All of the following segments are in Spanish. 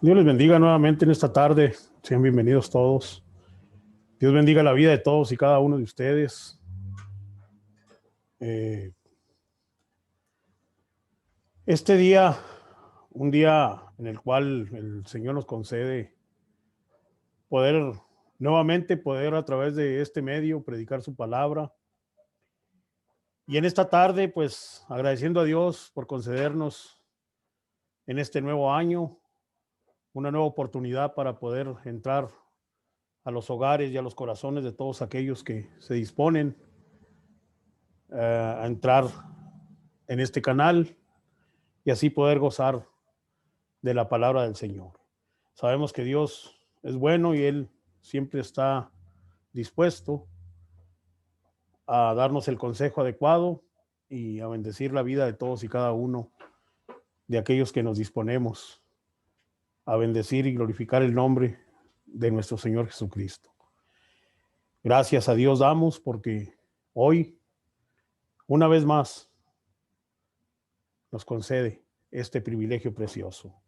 Dios les bendiga nuevamente en esta tarde. Sean bienvenidos todos. Dios bendiga la vida de todos y cada uno de ustedes. Este día, un día en el cual el Señor nos concede poder nuevamente poder a través de este medio predicar su palabra. Y en esta tarde, pues agradeciendo a Dios por concedernos en este nuevo año una nueva oportunidad para poder entrar a los hogares y a los corazones de todos aquellos que se disponen a entrar en este canal y así poder gozar de la palabra del Señor. Sabemos que Dios es bueno y Él siempre está dispuesto a darnos el consejo adecuado y a bendecir la vida de todos y cada uno de aquellos que nos disponemos a bendecir y glorificar el nombre de nuestro Señor Jesucristo. Gracias a Dios damos porque hoy, una vez más, nos concede este privilegio precioso.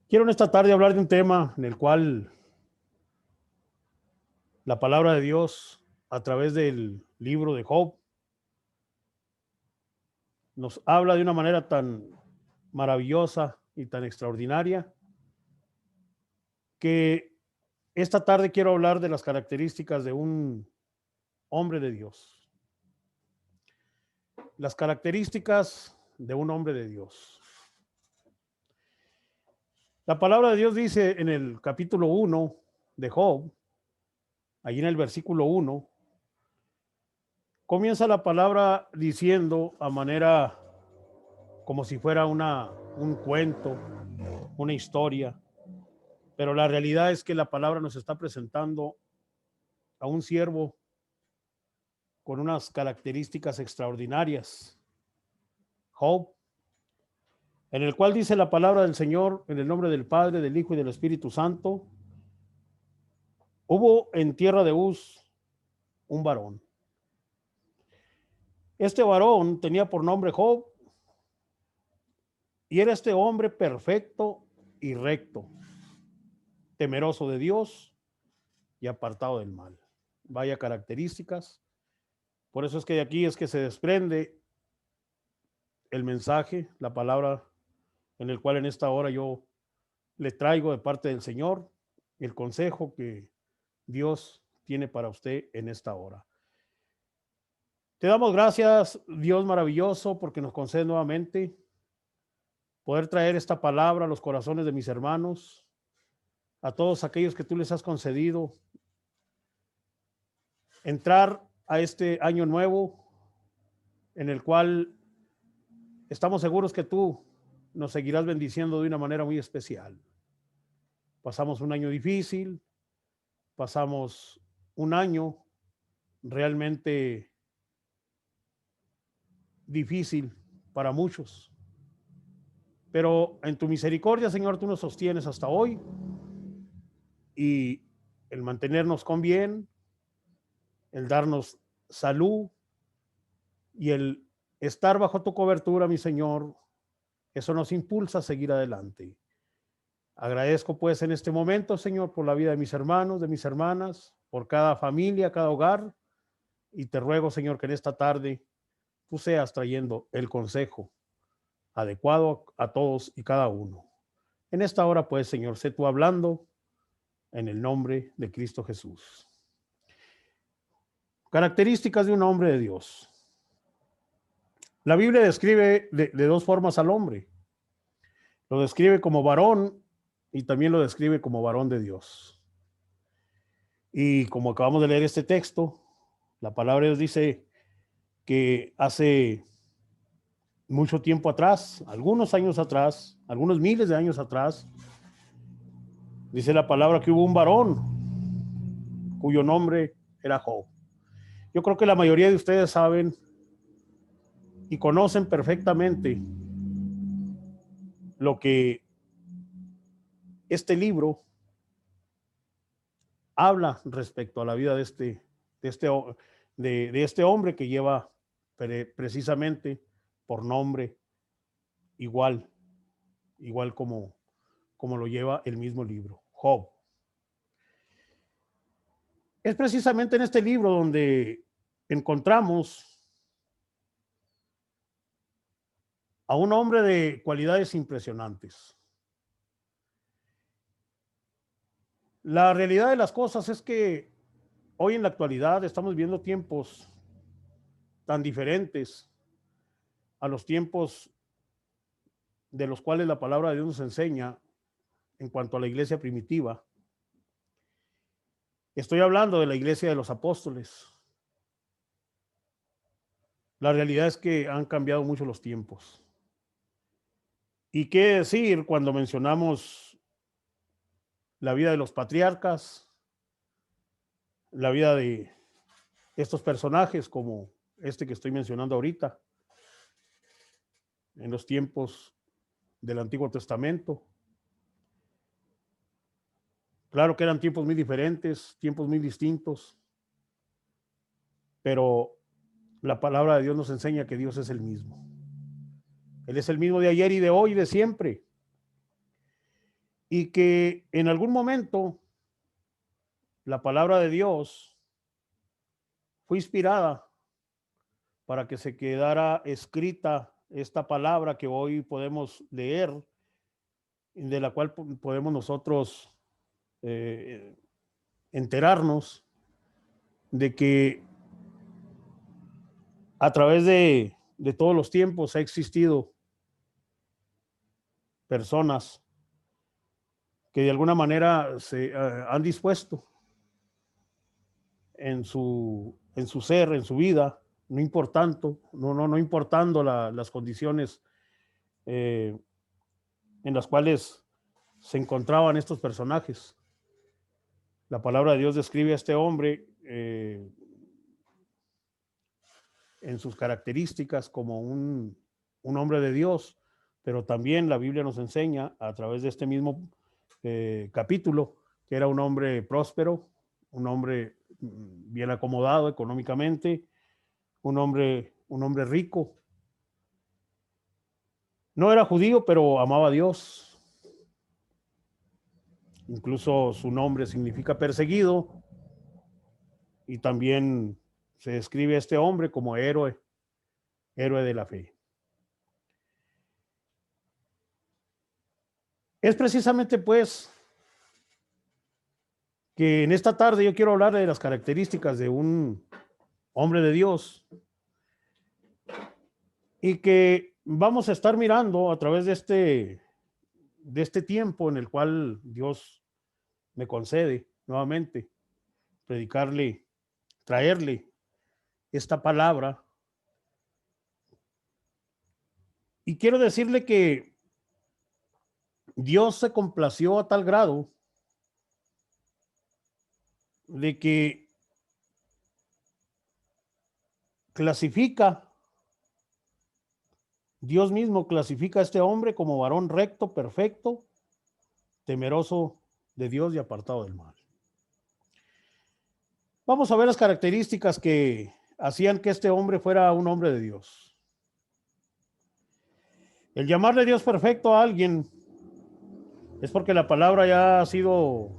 Quiero en esta tarde hablar de un tema en el cual la palabra de Dios, a través del libro de Job, nos habla de una manera tan maravillosa y tan extraordinaria que esta tarde quiero hablar de las características de un hombre de Dios. Las características de un hombre de Dios. La palabra de Dios dice en el capítulo 1 de Job, allí en el versículo 1, comienza la palabra diciendo a manera como si fuera un cuento, una historia, pero la realidad es que la palabra nos está presentando a un siervo con unas características extraordinarias, Job, en el cual dice la palabra del Señor en el nombre del Padre, del Hijo y del Espíritu Santo. Hubo en tierra de Uz un varón. Este varón tenía por nombre Job y era este hombre perfecto y recto, temeroso de Dios y apartado del mal. Vaya características. Por eso es que de aquí es que se desprende el mensaje, la palabra en el cual en esta hora yo le traigo de parte del Señor el consejo que Dios tiene para usted en esta hora. Te damos gracias, Dios maravilloso, porque nos concede nuevamente poder traer esta palabra a los corazones de mis hermanos, a todos aquellos que tú les has concedido entrar a este año nuevo en el cual estamos seguros que tú nos seguirás bendiciendo de una manera muy especial. Pasamos un año difícil, pasamos un año realmente difícil para muchos, pero en tu misericordia, Señor, tú nos sostienes hasta hoy y el mantenernos con bien, el darnos salud y el estar bajo tu cobertura, mi Señor, eso nos impulsa a seguir adelante. Agradezco pues en este momento, Señor, por la vida de mis hermanos, de mis hermanas, por cada familia, cada hogar, y te ruego, Señor, que en esta tarde tú seas trayendo el consejo adecuado a todos y cada uno. En esta hora, pues, Señor, sé tú hablando en el nombre de Cristo Jesús. Características de un hombre de Dios. La Biblia describe de dos formas al hombre. Lo describe como varón y también lo describe como varón de Dios. Y como acabamos de leer este texto, la palabra de Dios dice que hace mucho tiempo atrás, algunos años atrás, algunos miles de años atrás, dice la palabra que hubo un varón cuyo nombre era Job. Yo creo que la mayoría de ustedes saben y conocen perfectamente lo que este libro habla respecto a la vida de este hombre que lleva precisamente por nombre igual como como lo lleva el mismo libro, Job. Es precisamente en este libro donde encontramos a un hombre de cualidades impresionantes. La realidad de las cosas es que hoy en la actualidad estamos viviendo tiempos tan diferentes a los tiempos de los cuales la palabra de Dios nos enseña en cuanto a la iglesia primitiva. Estoy hablando de la iglesia de los apóstoles. La realidad es que han cambiado mucho los tiempos. ¿Y qué decir cuando mencionamos la vida de los patriarcas, la vida de estos personajes como este que estoy mencionando ahorita, en los tiempos del Antiguo Testamento? Claro que eran tiempos muy diferentes, tiempos muy distintos, pero la palabra de Dios nos enseña que Dios es el mismo. Él es el mismo de ayer y de hoy y de siempre. Y que en algún momento la palabra de Dios fue inspirada para que se quedara escrita esta palabra que hoy podemos leer, de la cual podemos nosotros enterarnos de que a través de todos los tiempos ha existido personas que de alguna manera se han dispuesto en su ser, en su vida, no importando las condiciones en las cuales se encontraban estos personajes. La palabra de Dios describe a este hombre en sus características como un hombre de Dios, pero también la Biblia nos enseña a través de este mismo capítulo que era un hombre próspero, un hombre bien acomodado económicamente, un hombre rico. No era judío, pero amaba a Dios. Incluso su nombre significa perseguido, y también se describe a este hombre como héroe de la fe. Es precisamente pues que en esta tarde yo quiero hablar de las características de un hombre de Dios, y que vamos a estar mirando a través de este tiempo en el cual Dios me concede nuevamente predicarle, traerle esta palabra. Y quiero decirle que Dios se complació a tal grado de que Dios mismo clasifica a este hombre como varón recto, perfecto, temeroso de Dios y apartado del mal. Vamos a ver las características que hacían que este hombre fuera un hombre de Dios. El llamarle Dios perfecto a alguien es porque la palabra ya ha sido,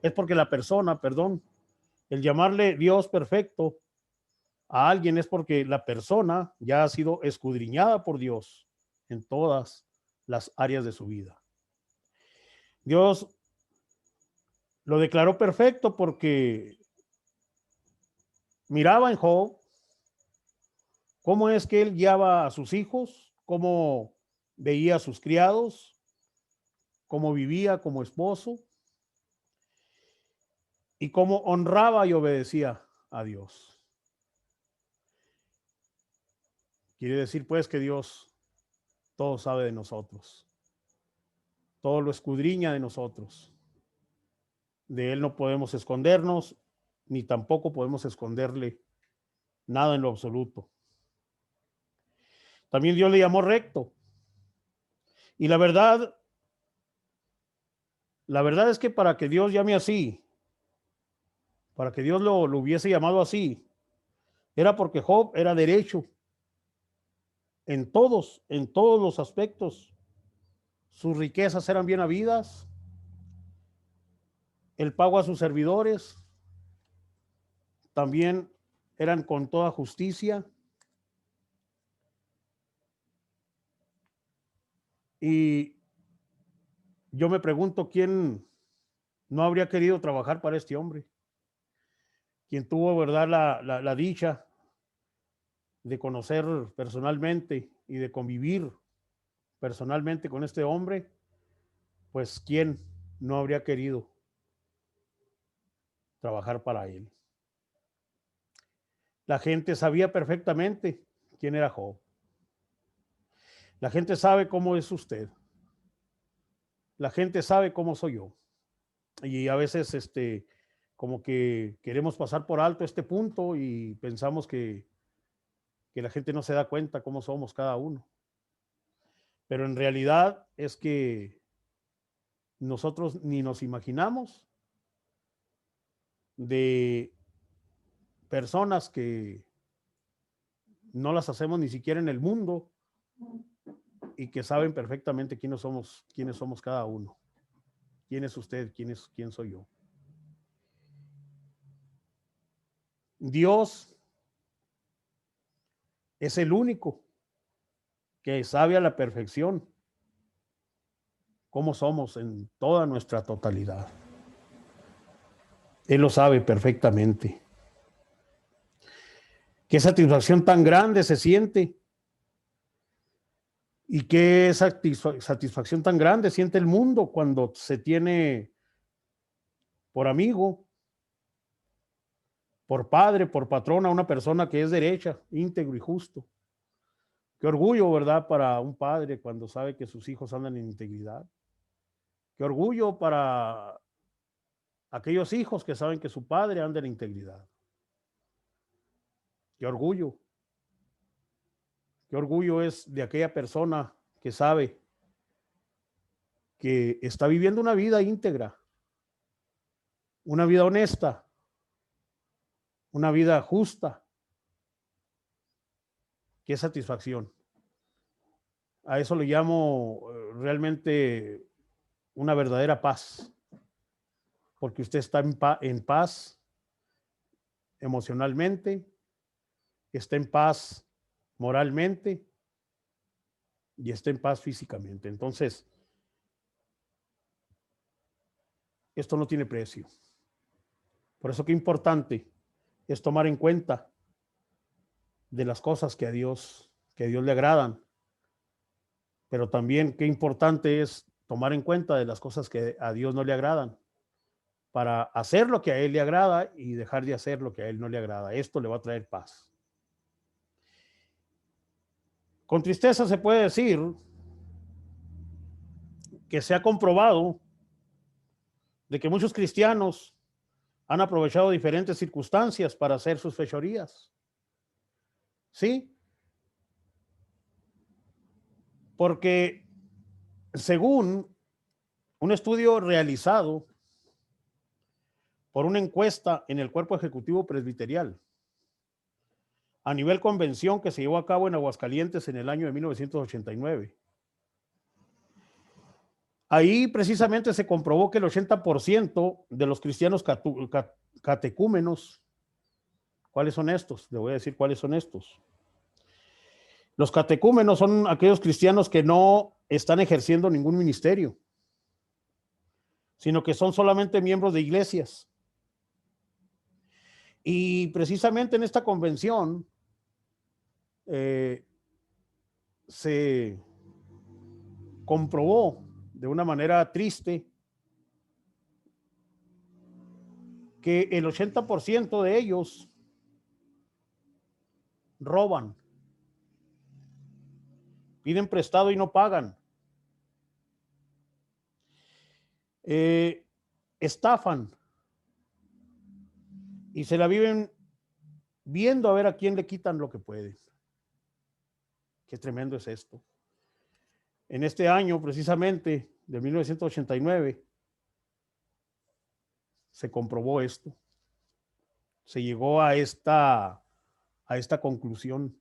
es porque la persona, perdón, el llamarle Dios perfecto a alguien es porque la persona ya ha sido escudriñada por Dios en todas las áreas de su vida. Dios lo declaró perfecto porque miraba en Job cómo es que él guiaba a sus hijos, cómo veía a sus criados, cómo vivía como esposo y cómo honraba y obedecía a Dios. Quiere decir pues que Dios todo sabe de nosotros, todo lo escudriña de nosotros. De Él no podemos escondernos, ni tampoco podemos esconderle nada en lo absoluto. También Dios le llamó recto. Y la verdad es que para que Dios llame así, para que Dios lo hubiese llamado así, era porque Job era derecho en todos los aspectos sus riquezas eran bien habidas, el pago a sus servidores también eran con toda justicia. Y yo me pregunto quién no habría querido trabajar para este hombre, quien tuvo, verdad, la dicha de conocer personalmente y de convivir personalmente con este hombre, pues quién no habría querido trabajar para él. La gente sabía perfectamente quién era Job. La gente sabe cómo es usted. La gente sabe cómo soy yo. Y a veces, como que queremos pasar por alto este punto y pensamos que la gente no se da cuenta cómo somos cada uno. Pero en realidad es que nosotros ni nos imaginamos de personas que no las hacemos ni siquiera en el mundo y que saben perfectamente quiénes somos cada uno. ¿Quién es usted? ¿Quién soy yo? Dios es el único que sabe a la perfección cómo somos en toda nuestra totalidad. Él lo sabe perfectamente. Qué satisfacción tan grande se siente y qué satisfacción tan grande siente el mundo cuando se tiene por amigo, por padre, por patrón a una persona que es derecha, íntegro y justo. Qué orgullo, ¿verdad? Para un padre cuando sabe que sus hijos andan en integridad. Qué orgullo para aquellos hijos que saben que su padre anda en integridad. Qué orgullo. Qué orgullo es de aquella persona que sabe que está viviendo una vida íntegra, una vida honesta, una vida justa. Qué satisfacción. A eso le llamo realmente una verdadera paz, porque usted está en paz emocionalmente, está en paz moralmente y está en paz físicamente. Entonces, esto no tiene precio. Por eso qué importante es tomar en cuenta de las cosas que a Dios le agradan, pero también qué importante es tomar en cuenta de las cosas que a Dios no le agradan, para hacer lo que a Él le agrada y dejar de hacer lo que a Él no le agrada. Esto le va a traer paz. Con tristeza se puede decir que se ha comprobado de que muchos cristianos han aprovechado diferentes circunstancias para hacer sus fechorías. ¿Sí? Porque según un estudio realizado por una encuesta en el Cuerpo Ejecutivo Presbiterial, a nivel convención que se llevó a cabo en Aguascalientes en el año de 1989. Ahí precisamente se comprobó que el 80% de los cristianos catecúmenos, ¿cuáles son estos? Le voy a decir cuáles son estos. Los catecúmenos son aquellos cristianos que no están ejerciendo ningún ministerio, sino que son solamente miembros de iglesias. Y precisamente en esta convención se comprobó de una manera triste que el 80% de ellos roban, piden prestado y no pagan, estafan y se la viven viendo a ver a quién le quitan lo que pueden. Qué tremendo es esto. En este año, precisamente, de 1989, se comprobó esto. Se llegó a esta conclusión.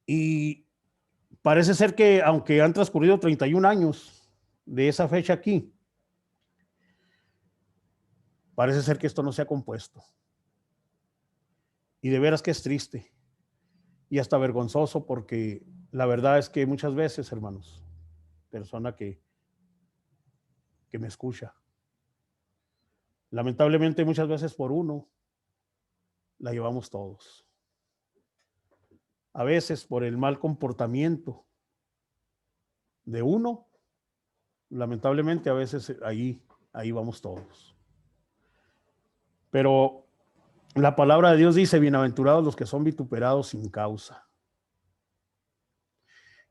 Y parece ser que aunque han transcurrido 31 años de esa fecha aquí, parece ser que esto no se ha compuesto. Y de veras que es triste y hasta vergonzoso, porque la verdad es que muchas veces, hermanos, persona que me escucha, lamentablemente muchas veces por uno la llevamos todos. A veces por el mal comportamiento de uno, lamentablemente a veces ahí vamos todos. Pero la palabra de Dios dice: bienaventurados los que son vituperados sin causa.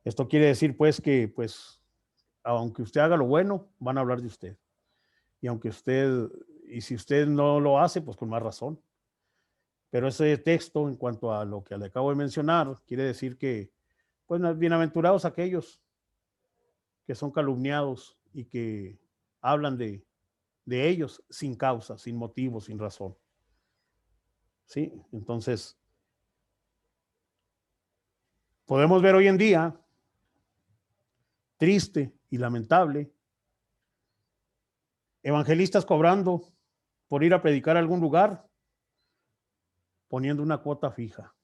Esto quiere decir pues que pues aunque usted haga lo bueno, van a hablar de usted. Y si usted no lo hace, pues con más razón. Pero ese texto, en cuanto a lo que le acabo de mencionar, quiere decir que pues bienaventurados aquellos que son calumniados y que hablan de ellos sin causa, sin motivo, sin razón. Sí, entonces podemos ver hoy en día, triste y lamentable, evangelistas cobrando por ir a predicar a algún lugar, poniendo una cuota fija.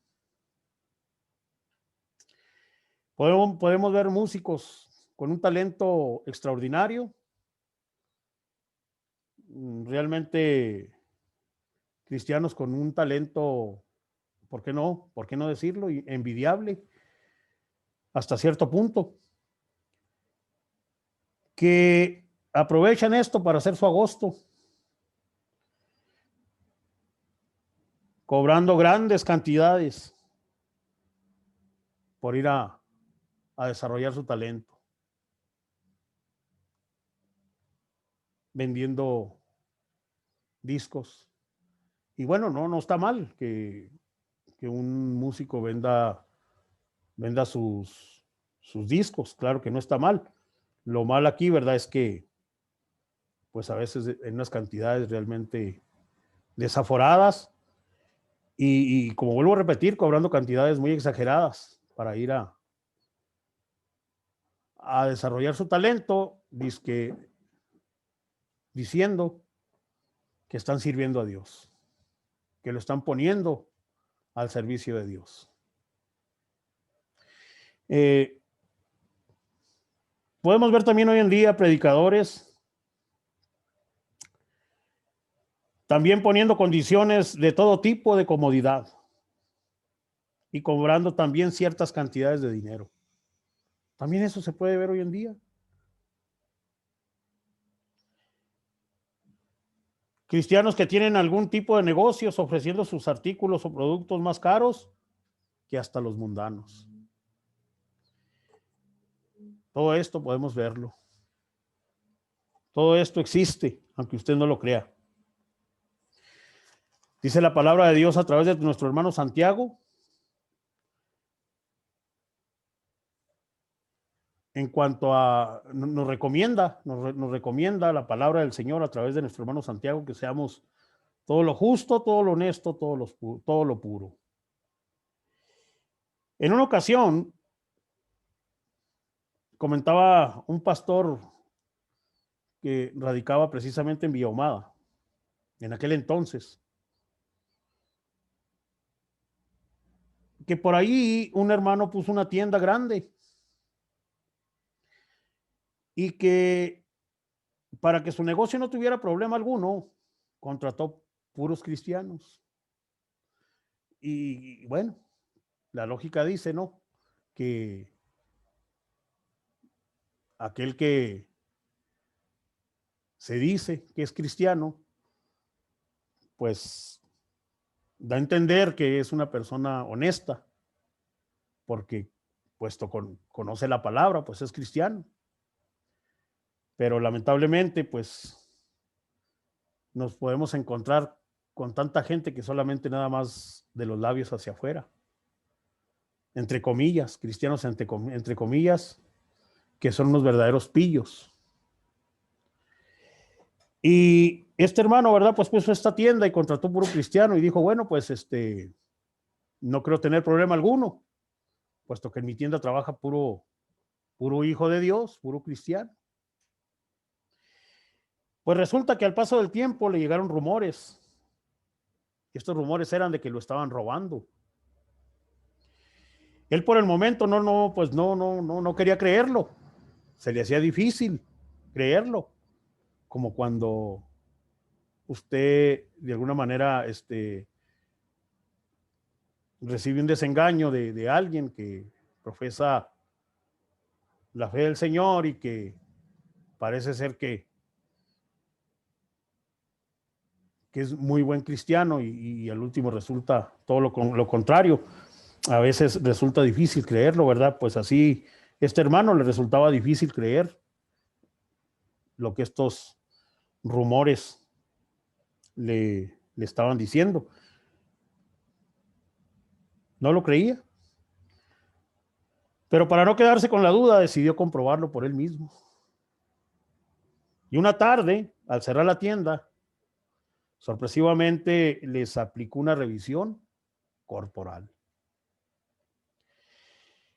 Podemos ver músicos con un talento extraordinario, realmente cristianos con un talento, ¿por qué no? ¿Por qué no decirlo? Envidiable hasta cierto punto, que aprovechan esto para hacer su agosto, cobrando grandes cantidades por ir a desarrollar su talento, vendiendo discos. Y bueno, no está mal que un músico venda sus discos, claro que no está mal. Lo mal aquí, ¿verdad? Es que pues a veces en unas cantidades realmente desaforadas y como vuelvo a repetir, cobrando cantidades muy exageradas para ir a desarrollar su talento, diciendo que están sirviendo a Dios, que lo están poniendo al servicio de Dios. Podemos ver también hoy en día predicadores también poniendo condiciones de todo tipo de comodidad y cobrando también ciertas cantidades de dinero. También eso se puede ver hoy en día. Cristianos que tienen algún tipo de negocios ofreciendo sus artículos o productos más caros que hasta los mundanos. Todo esto podemos verlo. Todo esto existe, aunque usted no lo crea. Dice la palabra de Dios a través de nuestro hermano Santiago, en cuanto a, nos recomienda la palabra del Señor a través de nuestro hermano Santiago, que seamos todo lo justo, todo lo honesto, todo lo puro. En una ocasión, comentaba un pastor que radicaba precisamente en Villa Ahumada, en aquel entonces, que por ahí un hermano puso una tienda grande y que para que su negocio no tuviera problema alguno, contrató puros cristianos. Y bueno, la lógica dice, ¿no? Que aquel que se dice que es cristiano, pues da a entender que es una persona honesta, porque puesto conoce la palabra, pues es cristiano. Pero lamentablemente, pues nos podemos encontrar con tanta gente que solamente nada más de los labios hacia afuera, entre comillas, cristianos entre comillas, que son unos verdaderos pillos. Y este hermano, ¿verdad? Pues puso esta tienda y contrató puro cristiano y dijo, bueno, pues no creo tener problema alguno. puesto que en mi tienda trabaja puro hijo de Dios, puro cristiano. Pues resulta que al paso del tiempo le llegaron rumores. Y estos rumores eran de que lo estaban robando. Él por el momento no quería creerlo. Se le hacía difícil creerlo. Como cuando usted de alguna manera recibe un desengaño de alguien que profesa la fe del Señor y que parece ser que es muy buen cristiano y al último resulta todo lo contrario. A veces resulta difícil creerlo, ¿verdad? Pues así, este hermano le resultaba difícil creer lo que estos rumores le estaban diciendo. No lo creía. Pero para no quedarse con la duda, decidió comprobarlo por él mismo. Y una tarde, al cerrar la tienda, sorpresivamente les aplicó una revisión corporal.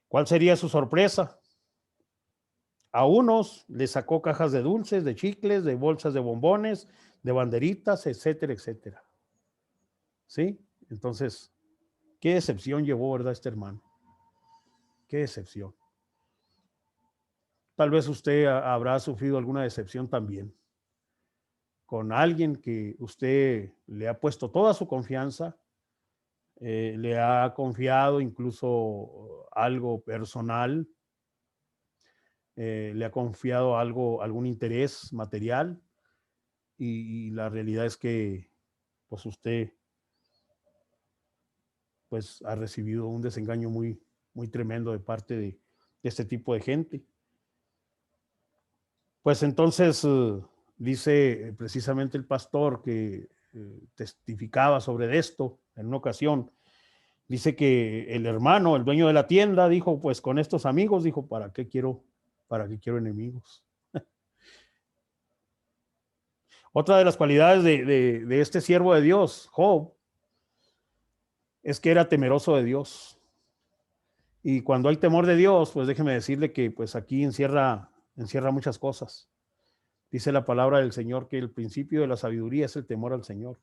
¿Cuál sería su sorpresa? A unos les sacó cajas de dulces, de chicles, de bolsas de bombones, de banderitas, etcétera, etcétera. ¿Sí? Entonces, qué decepción llevó, ¿verdad, este hermano? Qué decepción. Tal vez usted habrá sufrido alguna decepción también con alguien que usted le ha puesto toda su confianza, le ha confiado incluso algo personal, le ha confiado algún interés material y la realidad es que pues usted pues ha recibido un desengaño muy tremendo de parte de este tipo de gente. Pues entonces dice precisamente el pastor que testificaba sobre esto en una ocasión, dice que el hermano, el dueño de la tienda, dijo, pues con estos amigos, dijo, ¿para qué quiero enemigos? Otra de las cualidades de este siervo de Dios, Job, es que era temeroso de Dios. Y cuando hay temor de Dios, pues déjeme decirle que pues aquí encierra muchas cosas. Dice la palabra del Señor que el principio de la sabiduría es el temor al Señor.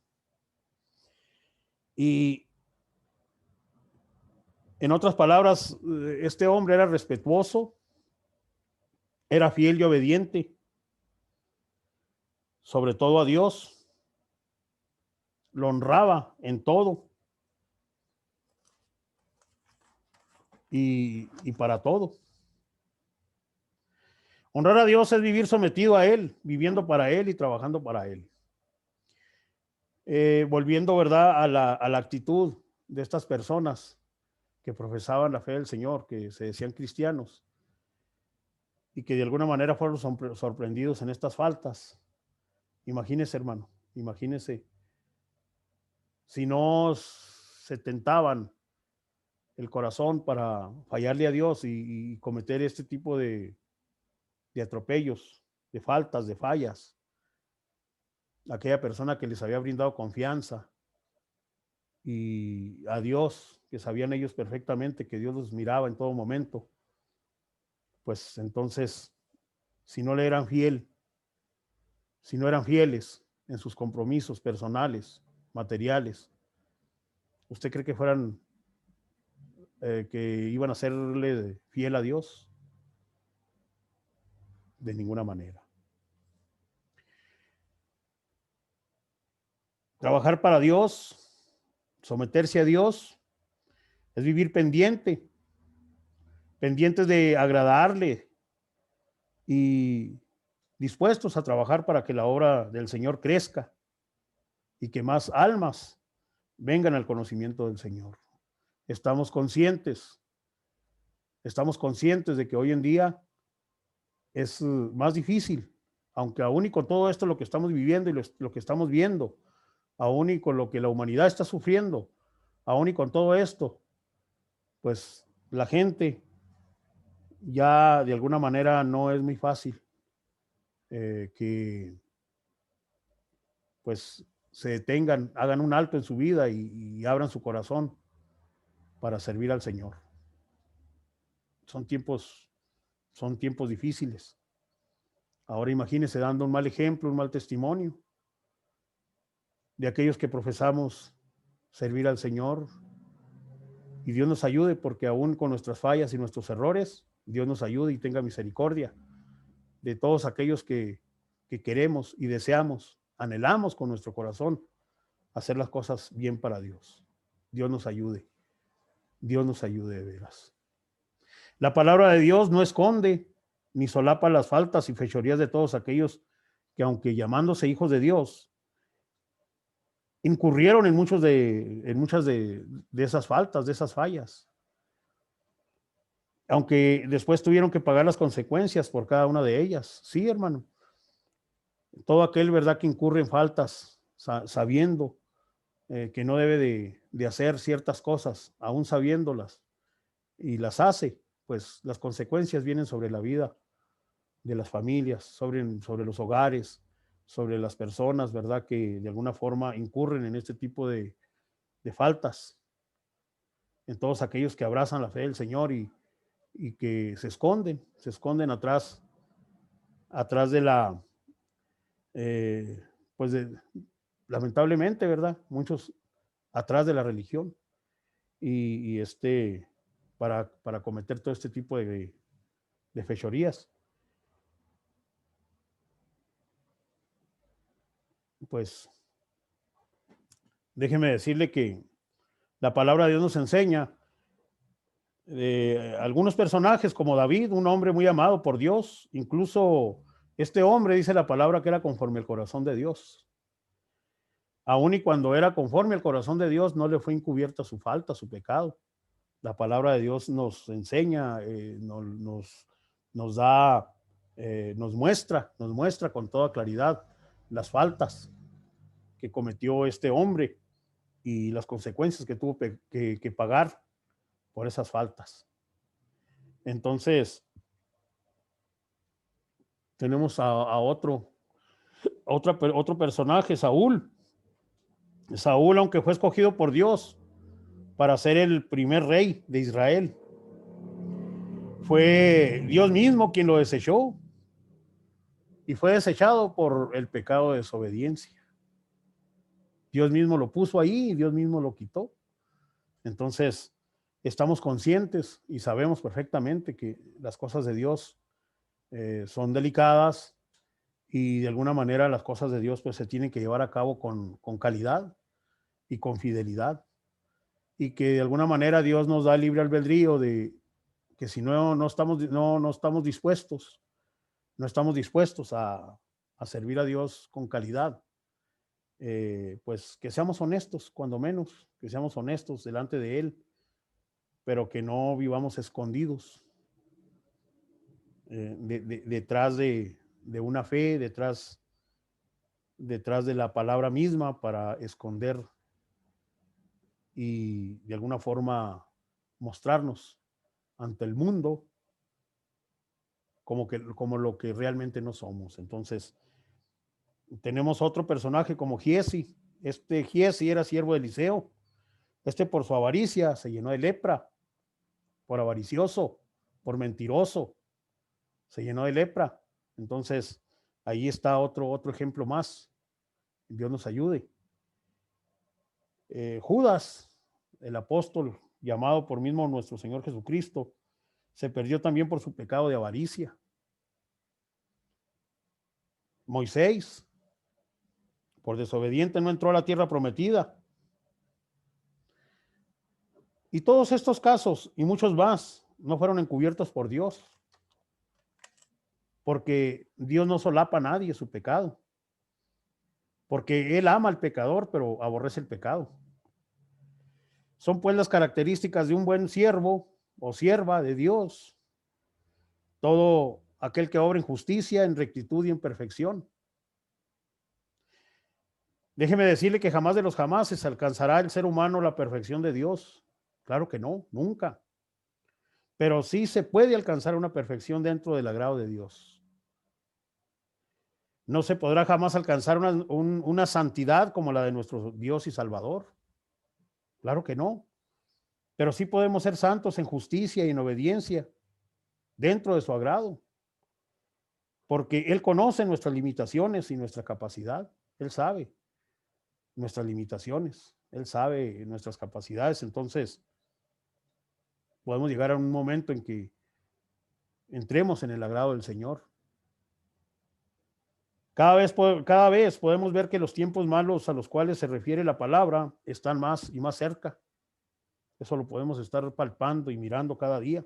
Y en otras palabras, este hombre era respetuoso, era fiel y obediente, sobre todo a Dios, lo honraba en todo y para todo. Honrar a Dios es vivir sometido a Él, viviendo para Él y trabajando para Él. Volviendo, ¿verdad?, a la actitud de estas personas que profesaban la fe del Señor, que se decían cristianos y que de alguna manera fueron sorprendidos en estas faltas. Imagínese, hermano, imagínese si no se tentaban el corazón para fallarle a Dios y cometer este tipo de atropellos, de faltas, de fallas. Aquella persona que les había brindado confianza y a Dios, que sabían ellos perfectamente que Dios los miraba en todo momento, pues entonces, si no le eran fiel, si no eran fieles en sus compromisos personales, materiales, ¿usted cree que fueran, que iban a serle fiel a Dios? De ninguna manera. Trabajar para Dios, someterse a Dios, es vivir pendientes de agradarle y dispuestos a trabajar para que la obra del Señor crezca y que más almas vengan al conocimiento del Señor. Estamos conscientes de que hoy en día es más difícil, aunque aún y con todo esto lo que estamos viviendo y lo que estamos viendo, aún y con lo que la humanidad está sufriendo, aún y con todo esto, pues la gente ya de alguna manera no es muy fácil que pues se detengan, hagan un alto en su vida y abran su corazón para servir al Señor. son tiempos difíciles. Ahora imagínese dando un mal ejemplo, un mal testimonio de aquellos que profesamos servir al Señor. Y Dios nos ayude, porque aún con nuestras fallas y nuestros errores, Dios nos ayude y tenga misericordia de todos aquellos que queremos y deseamos, anhelamos con nuestro corazón hacer las cosas bien para Dios. Dios nos ayude de veras. La palabra de Dios no esconde ni solapa las faltas y fechorías de todos aquellos que, aunque llamándose hijos de Dios, incurrieron en muchas de esas faltas, de esas fallas, aunque después tuvieron que pagar las consecuencias por cada una de ellas. Sí, hermano. Todo aquel, ¿verdad?, que incurre en faltas, sabiendo que no debe de hacer ciertas cosas, aún sabiéndolas, y las hace, pues las consecuencias vienen sobre la vida de las familias, sobre los hogares, sobre las personas, ¿verdad?, que de alguna forma incurren en este tipo de faltas, en todos aquellos que abrazan la fe del Señor y que se esconden atrás de la, pues lamentablemente, ¿verdad?, muchos atrás de la religión y para cometer todo este tipo de fechorías. Pues déjeme decirle que la palabra de Dios nos enseña de algunos personajes como David, un hombre muy amado por Dios. Incluso este hombre, dice la palabra, que era conforme al corazón de Dios. Aun y cuando era conforme al corazón de Dios, no le fue encubierta su falta, su pecado. La palabra de Dios nos enseña, nos da, nos muestra con toda claridad las faltas que cometió este hombre y las consecuencias que tuvo que pagar por esas faltas. Entonces, tenemos a otro personaje, Saúl. Saúl, aunque fue escogido por Dios para ser el primer rey de Israel, fue Dios mismo quien lo desechó y fue desechado por el pecado de desobediencia. Dios mismo lo puso ahí y Dios mismo lo quitó. Entonces, estamos conscientes y sabemos perfectamente que las cosas de Dios son delicadas y de alguna manera las cosas de Dios pues se tienen que llevar a cabo con calidad y con fidelidad, y que de alguna manera Dios nos da libre albedrío de que si no estamos dispuestos a servir a Dios con calidad, pues que seamos honestos, cuando menos, que seamos honestos delante de Él, pero que no vivamos escondidos detrás de una fe, detrás de la palabra misma, para esconder y de alguna forma mostrarnos ante el mundo como lo que realmente no somos. Entonces, tenemos otro personaje como Giezi. Giezi era siervo de Eliseo. Por su avaricia se llenó de lepra, por avaricioso, por mentiroso, se llenó de lepra. Entonces, ahí está otro ejemplo más. Dios nos ayude. Judas, el apóstol llamado por mismo nuestro Señor Jesucristo, se perdió también por su pecado de avaricia. Moisés, por desobediente, no entró a la tierra prometida. Y todos estos casos y muchos más no fueron encubiertos por Dios, porque Dios no solapa a nadie su pecado, porque Él ama al pecador, pero aborrece el pecado. Son pues las características de un buen siervo o sierva de Dios: todo aquel que obra en justicia, en rectitud y en perfección. Déjeme decirle que jamás de los jamases alcanzará el ser humano la perfección de Dios. Claro que no, nunca. Pero sí se puede alcanzar una perfección dentro del agrado de Dios. No se podrá jamás alcanzar una santidad como la de nuestro Dios y Salvador. Claro que no. Pero sí podemos ser santos en justicia y en obediencia dentro de su agrado, porque Él conoce nuestras limitaciones y nuestra capacidad. Él sabe nuestras limitaciones, Él sabe nuestras capacidades. Entonces, podemos llegar a un momento en que entremos en el agrado del Señor. Cada vez podemos ver que los tiempos malos a los cuales se refiere la palabra están más y más cerca. Eso lo podemos estar palpando y mirando cada día.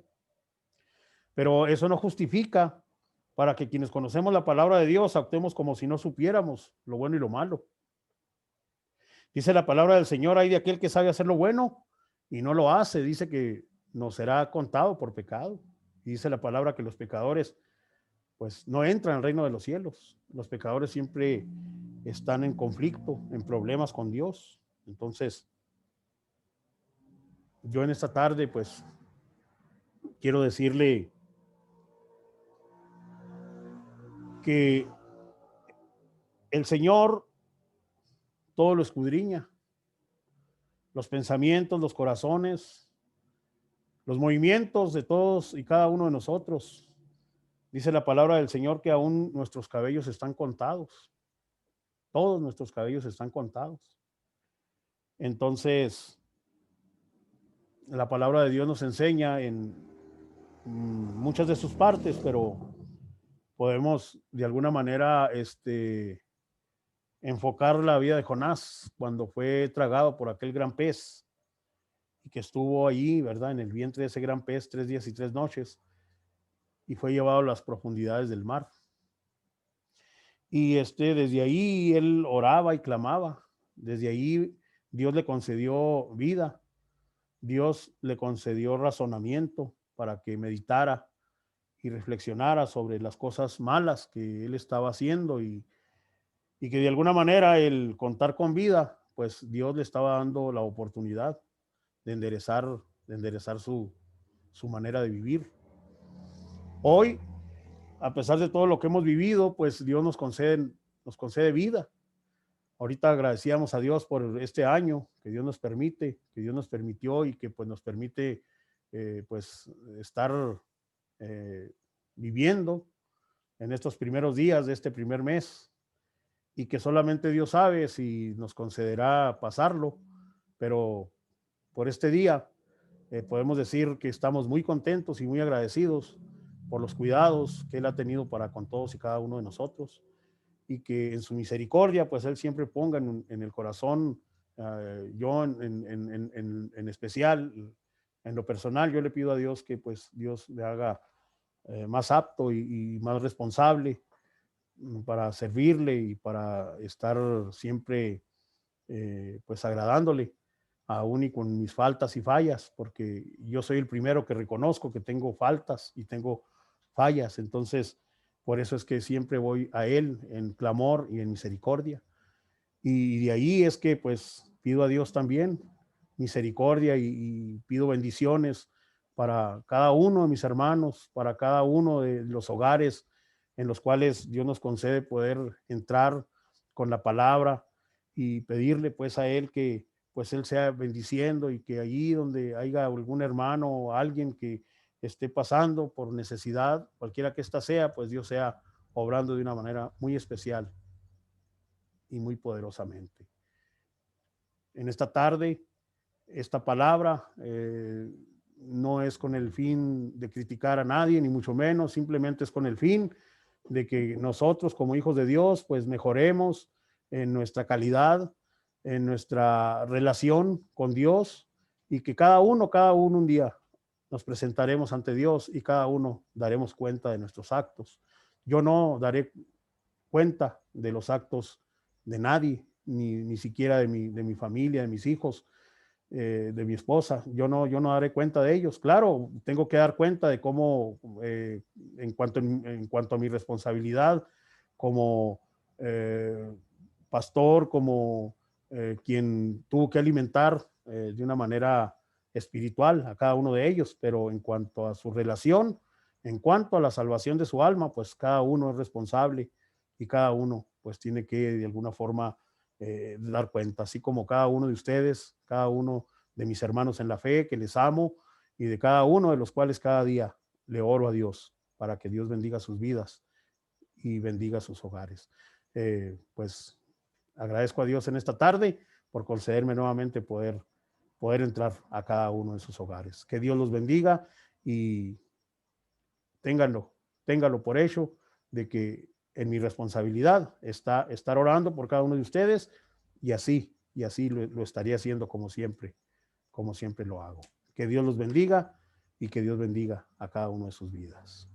Pero eso no justifica para que quienes conocemos la palabra de Dios actuemos como si no supiéramos lo bueno y lo malo. Dice la palabra del Señor, hay de aquel que sabe hacer lo bueno y no lo hace. Dice que nos será contado por pecado. Y dice la palabra que los pecadores pues no entran al reino de los cielos. Los pecadores siempre están en conflicto, en problemas con Dios. Entonces, yo en esta tarde pues quiero decirle que el Señor todo lo escudriña, los pensamientos, los corazones, los movimientos de todos y cada uno de nosotros. Dice la palabra del Señor que aún nuestros cabellos están contados, todos nuestros cabellos están contados. Entonces, la palabra de Dios nos enseña en muchas de sus partes, pero podemos de alguna manera enfocar la vida de Jonás cuando fue tragado por aquel gran pez y que estuvo allí, ¿verdad? En el vientre de ese gran pez 3 días y 3 noches y fue llevado a las profundidades del mar. Y desde ahí él oraba y clamaba. Desde ahí Dios le concedió vida. Dios le concedió razonamiento para que meditara y reflexionara sobre las cosas malas que él estaba haciendo y que de alguna manera el contar con vida, pues Dios le estaba dando la oportunidad de enderezar su manera de vivir. Hoy, a pesar de todo lo que hemos vivido, pues Dios nos concede vida. Ahorita agradecíamos a Dios por este año que Dios nos permite, que Dios nos permitió y que pues nos permite pues estar viviendo en estos primeros días de este primer mes y que solamente Dios sabe si nos concederá pasarlo, pero por este día podemos decir que estamos muy contentos y muy agradecidos por los cuidados que Él ha tenido para con todos y cada uno de nosotros y que en su misericordia, pues Él siempre ponga en el corazón, yo en especial, en lo personal, yo le pido a Dios que pues Dios le haga más apto y más responsable para servirle y para estar siempre pues agradándole, aún y con mis faltas y fallas, porque yo soy el primero que reconozco que tengo faltas y tengo fallas, entonces por eso es que siempre voy a Él en clamor y en misericordia. Y de ahí es que pues pido a Dios también misericordia y pido bendiciones para cada uno de mis hermanos, para cada uno de los hogares en los cuales Dios nos concede poder entrar con la palabra y pedirle pues a Él que pues Él sea bendiciendo y que allí donde haya algún hermano o alguien que esté pasando por necesidad, cualquiera que ésta sea, pues Dios sea obrando de una manera muy especial y muy poderosamente. En esta tarde, esta palabra no es con el fin de criticar a nadie, ni mucho menos, simplemente es con el fin de que nosotros como hijos de Dios, pues mejoremos en nuestra calidad, en nuestra relación con Dios y que cada uno un día nos presentaremos ante Dios y cada uno daremos cuenta de nuestros actos. Yo no daré cuenta de los actos de nadie, ni siquiera de mi familia, de mis hijos, de mi esposa. Yo no daré cuenta de ellos. Claro, tengo que dar cuenta de cómo, en cuanto a mi responsabilidad como pastor, como quien tuvo que alimentar de una manera espiritual a cada uno de ellos, pero en cuanto a su relación, en cuanto a la salvación de su alma, pues cada uno es responsable y cada uno pues tiene que de alguna forma dar cuenta, así como cada uno de ustedes, cada uno de mis hermanos en la fe, que les amo, y de cada uno de los cuales cada día le oro a Dios para que Dios bendiga sus vidas y bendiga sus hogares. Pues agradezco a Dios en esta tarde por concederme nuevamente poder entrar a cada uno de sus hogares. Que Dios los bendiga y ténganlo por hecho de que en mi responsabilidad está estar orando por cada uno de ustedes y así lo estaría haciendo como siempre lo hago. Que Dios los bendiga y que Dios bendiga a cada uno de sus vidas.